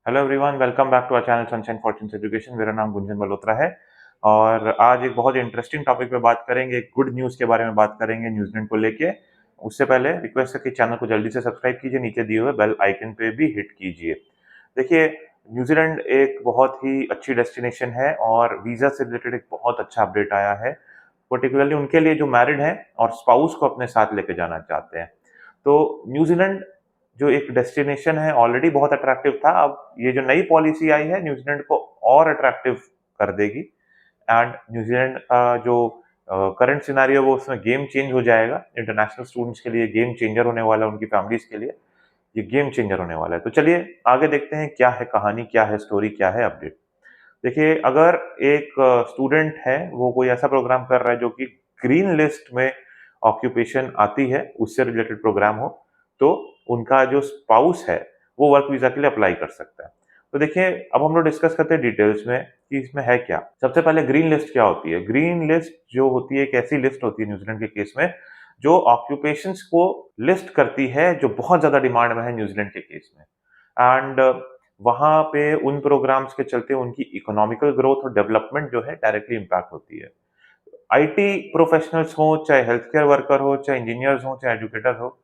Hello everyone, welcome back to our channel sunshine fortunes education. मेरा नाम गुंजन मल्होत्रा है और आज एक बहुत इंटरेस्टिंग टॉपिक पे बात करेंगे। एक गुड न्यूज़ के बारे में बात करेंगे न्यूजीलैंड को लेके। उससे पहले रिक्वेस्ट है कि चैनल को जल्दी से सब्सक्राइब कीजिए, नीचे दिए हुए बेल आइकन पे भी हिट कीजिए। देखिए, न्यूजीलैंड एक बहुत ही अच्छी डेस्टिनेशन है और वीज़ा से रिलेटेड एक बहुत अच्छा अपडेट आया है, पर्टिकुलरली उनके लिए जो मैरिड हैं और स्पाउस को अपने साथ लेके जाना चाहते हैं। तो न्यूजीलैंड जो एक डेस्टिनेशन है ऑलरेडी बहुत अट्रैक्टिव था। अब ये जो नई पॉलिसी आई है न्यूजीलैंड को और अट्रैक्टिव कर देगी एंड न्यूजीलैंड का जो करंट सिनारियो वो उसमें गेम चेंज हो जाएगा। इंटरनेशनल स्टूडेंट्स के लिए गेम चेंजर होने वाला है, उनकी फैमिलीज के लिए ये गेम चेंजर होने वाला है। तो चलिए आगे देखते हैं क्या है कहानी, क्या है स्टोरी, क्या है अपडेट। देखिए, अगर एक स्टूडेंट है वो कोई ऐसा प्रोग्राम कर रहा है जो कि ग्रीन लिस्ट में ऑक्यूपेशन आती है, उससे रिलेटेड प्रोग्राम हो, तो उनका जो स्पाउस है वो वर्क वीजा के लिए अप्लाई कर सकता है। तो देखिए, अब हम लोग डिस्कस करते हैं डिटेल्स में कि इसमें है क्या। सबसे पहले ग्रीन लिस्ट क्या होती है। ग्रीन लिस्ट जो होती है एक ऐसी लिस्ट होती है न्यूजीलैंड के केस में जो ऑक्यूपेशंस को लिस्ट करती है जो बहुत ज्यादा डिमांड में है न्यूजीलैंड के केस में। एंड वहां पे उन प्रोग्राम्स के चलते उनकी इकोनॉमिकल ग्रोथ और डेवलपमेंट जो है डायरेक्टली इम्पैक्ट होती है। आईटी प्रोफेशनल्स हो, चाहे हेल्थ केयर वर्कर हो, चाहे इंजीनियर्स हो, चाहे एजुकेटर हो,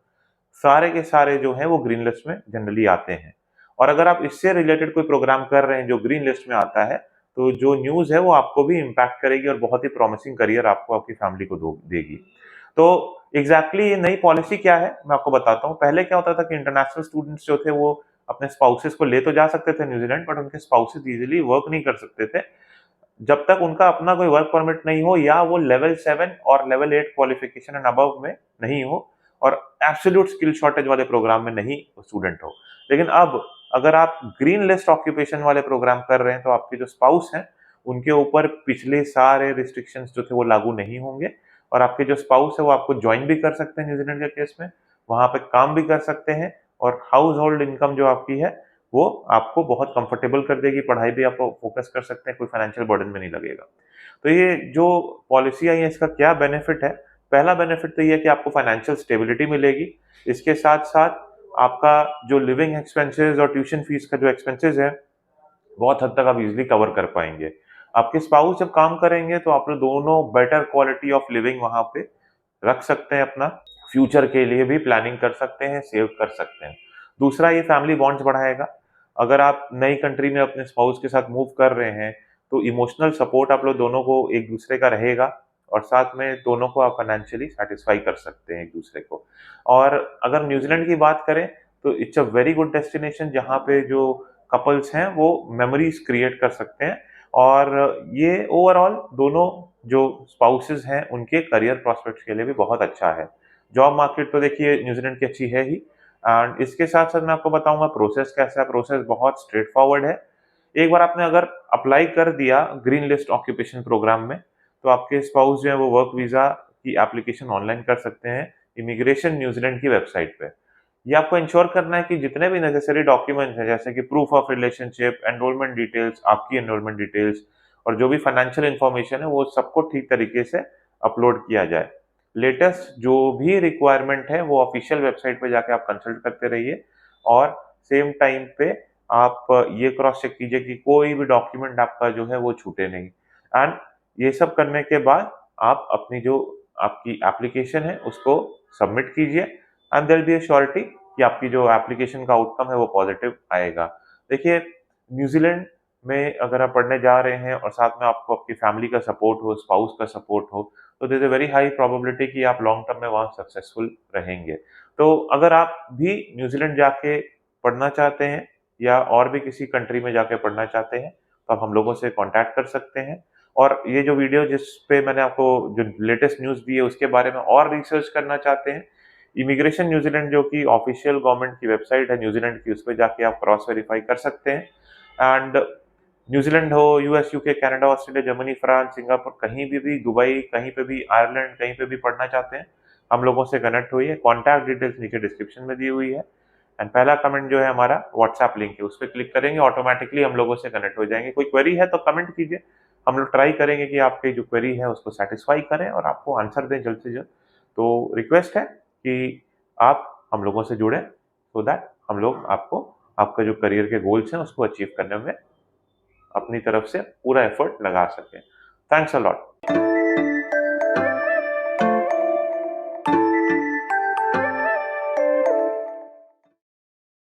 सारे के सारे जो हैं वो ग्रीन लिस्ट में जनरली आते हैं। और अगर आप इससे रिलेटेड कोई प्रोग्राम कर रहे हैं जो ग्रीन लिस्ट में आता है, तो जो न्यूज़ है वो आपको भी इम्पैक्ट करेगी और बहुत ही प्रॉमिसिंग करियर आपको आपकी फैमिली को देगी। तो एग्जैक्टली ये नई पॉलिसी क्या है मैं आपको बताता हूँ। पहले क्या होता था कि इंटरनेशनल स्टूडेंट्स जो थे वो अपने स्पाउसेस को ले तो जा सकते थे न्यूजीलैंड, बट उनके स्पाउसेस इजीली वर्क नहीं कर सकते थे जब तक उनका अपना कोई वर्क परमिट नहीं हो या वो लेवल 7 और लेवल 8 क्वालिफिकेशन एंड अबव में नहीं हो और एब्सोल्यूट स्किल शॉर्टेज वाले प्रोग्राम में नहीं स्टूडेंट हो। लेकिन अब अगर आप ग्रीन लिस्ट ऑक्यूपेशन वाले प्रोग्राम कर रहे हैं तो आपके जो स्पाउस हैं उनके ऊपर पिछले सारे रिस्ट्रिक्शंस जो थे वो लागू नहीं होंगे और आपके जो स्पाउस है वो आपको ज्वाइन भी कर सकते हैं न्यूजीलैंड के केस में, वहां पे काम भी कर सकते हैं और हाउस होल्ड इनकम जो आपकी है वो आपको बहुत कंफर्टेबल कर देगी। पढ़ाई भी आप फोकस कर सकते हैं, कोई फाइनेंशियल बर्डन में नहीं लगेगा। तो ये जो पॉलिसी आई है इसका क्या बेनिफिट है। पहला बेनिफिट तो ये है कि आपको फाइनेंशियल स्टेबिलिटी मिलेगी। इसके साथ साथ आपका जो लिविंग एक्सपेंसेस और ट्यूशन फीस का जो एक्सपेंसेस है बहुत हद तक आप इजिली कवर कर पाएंगे। आपके स्पाउस जब काम करेंगे तो आप लोग दोनों बेटर क्वालिटी ऑफ लिविंग वहां पे रख सकते हैं, अपना फ्यूचर के लिए भी प्लानिंग कर सकते हैं, सेव कर सकते हैं। दूसरा, ये फैमिली बॉन्ड्स बढ़ाएगा। अगर आप नई कंट्री में अपने स्पाउस के साथ मूव कर रहे हैं तो इमोशनल सपोर्ट आप लोग दोनों को एक दूसरे का रहेगा और साथ में दोनों को आप फाइनेंशियली सेटिस्फाई कर सकते हैं एक दूसरे को। और अगर न्यूजीलैंड की बात करें तो it's a very good destination जहाँ पे जो कपल्स हैं वो मेमोरीज क्रिएट कर सकते हैं और ये ओवरऑल दोनों जो स्पाउसेस हैं उनके करियर प्रोस्पेक्ट्स के लिए भी बहुत अच्छा है। जॉब मार्केट तो देखिए न्यूजीलैंड की अच्छी है ही एंड इसके साथ साथ मैं आपको बताऊंगा प्रोसेस कैसा है। प्रोसेस बहुत स्ट्रेट फॉरवर्ड है। एक बार आपने अगर अप्लाई कर दिया ग्रीन लिस्ट ऑक्यूपेशन प्रोग्राम में तो आपके स्पाउस जो है वो वर्क वीजा की एप्लीकेशन ऑनलाइन कर सकते हैं इमिग्रेशन न्यूजीलैंड की वेबसाइट पे। ये आपको इंश्योर करना है कि जितने भी नेसेसरी डॉक्यूमेंट्स हैं जैसे कि proof of relationship, enrolment details, आपकी एनरोलमेंट डिटेल्स और जो भी फाइनेंशियल इंफॉर्मेशन है वो सबको ठीक तरीके से अपलोड किया जाए। लेटेस्ट जो भी रिक्वायरमेंट है वो ऑफिशियल वेबसाइट पे जाके आप कंसल्ट करते रहिए और सेम टाइम पे आप ये क्रॉस चेक कीजिए कि कोई भी डॉक्यूमेंट आपका जो है वो छूटे नहीं। एंड ये सब करने के बाद आप अपनी जो आपकी एप्लीकेशन है उसको सबमिट कीजिए and there be a surety कि आपकी जो एप्लीकेशन का आउटकम है वो पॉजिटिव आएगा। देखिए, न्यूजीलैंड में अगर आप पढ़ने जा रहे हैं और साथ में आपको आपकी फैमिली का सपोर्ट हो, स्पाउस का सपोर्ट हो, तो there is a very high probability कि आप लॉन्ग टर्म में वहाँ सक्सेसफुल रहेंगे। तो अगर आप भी न्यूजीलैंड जाके पढ़ना चाहते हैं या और भी किसी कंट्री में जाके पढ़ना चाहते हैं तो आप हम लोगों से कांटेक्ट कर सकते हैं। और ये जो वीडियो जिस पे मैंने आपको जो लेटेस्ट न्यूज़ दी है उसके बारे में और रिसर्च करना चाहते हैं, इमिग्रेशन न्यूजीलैंड जो कि ऑफिशियल गवर्नमेंट की वेबसाइट है न्यूजीलैंड की, उस पे जाके आप क्रॉस वेरीफाई कर सकते हैं। एंड न्यूजीलैंड हो, US, UK, Canada, Australia, Germany, France, Singapore, कहीं भी दुबई, कहीं पे भी आयरलैंड, कहीं पे भी पढ़ना चाहते हैं, हम लोगों से कनेक्ट हुई है। कॉन्टैक्ट डिटेल्स नीचे डिस्क्रिप्शन में दी हुई है एंड पहला कमेंट जो है हमारा व्हाट्सएप लिंक है, उस पर क्लिक करेंगे ऑटोमेटिकली हम लोगों से कनेक्ट हो जाएंगे। कोई क्वेरी है तो कमेंट कीजिए, हम लोग ट्राई करेंगे कि आपकी जो क्वेरी है उसको सेटिस्फाई करें और आपको आंसर दें जल्द से जल्द। तो रिक्वेस्ट है कि आप हम लोगों से जुड़ें सो दैट हम लोग आपको आपका जो करियर के गोल्स हैं उसको अचीव करने में अपनी तरफ से पूरा एफर्ट लगा सकें। Thanks a lot.